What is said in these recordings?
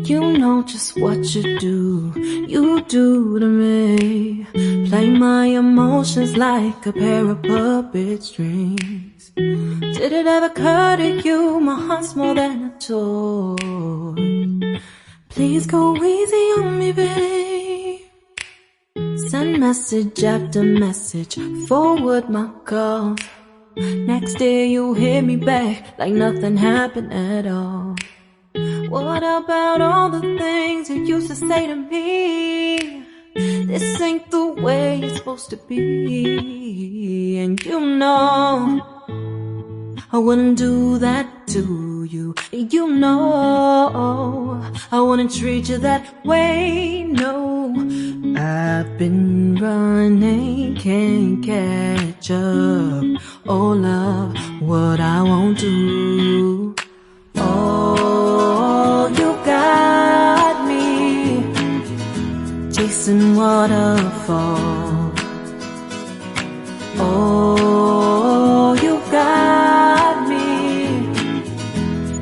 You know just what you do to me. Play my emotions like a pair of puppet strings. Did it ever occur to you my heart's more than a toy? Please go easy on me, babe. Send message after message, forward my calls. Next day you hit me back like nothing happened at all. What about all the things you used to say to me? This ain't the way it's supposed to be. And you know I wouldn't do that to you. You know I wouldn't treat you that way, no. I've been running, can't catch up. Oh love, what I won't do. Oh, you got me chasing waterfalls. Oh, you got me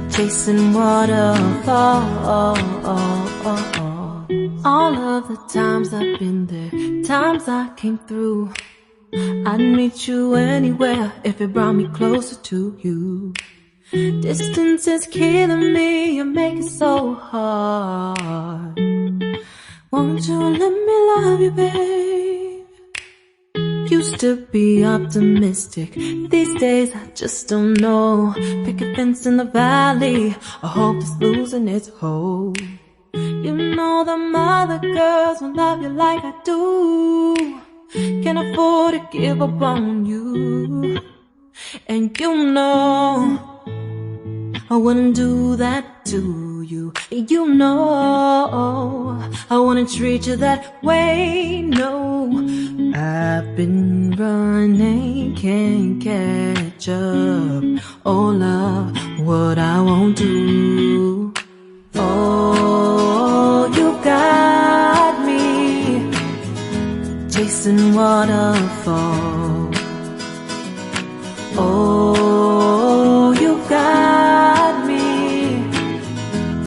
chasing waterfalls. All of the times I've been there, times I came through, I'd meet you anywhere if it brought me closer to you. Distance is killing me, you make it so hard. Won't you let me love you, babe? Used to be optimistic, these days I just don't know. Pick a fence in the valley, I hope it's losing its hold. You know them other girls won't love you like I do. Can't afford to give up on you. And you know I wouldn't do that to you. You know I wouldn't treat you that way, no. I've been running, can't catch up. Oh love, what I won't do. Oh, you got me chasing waterfalls. Oh,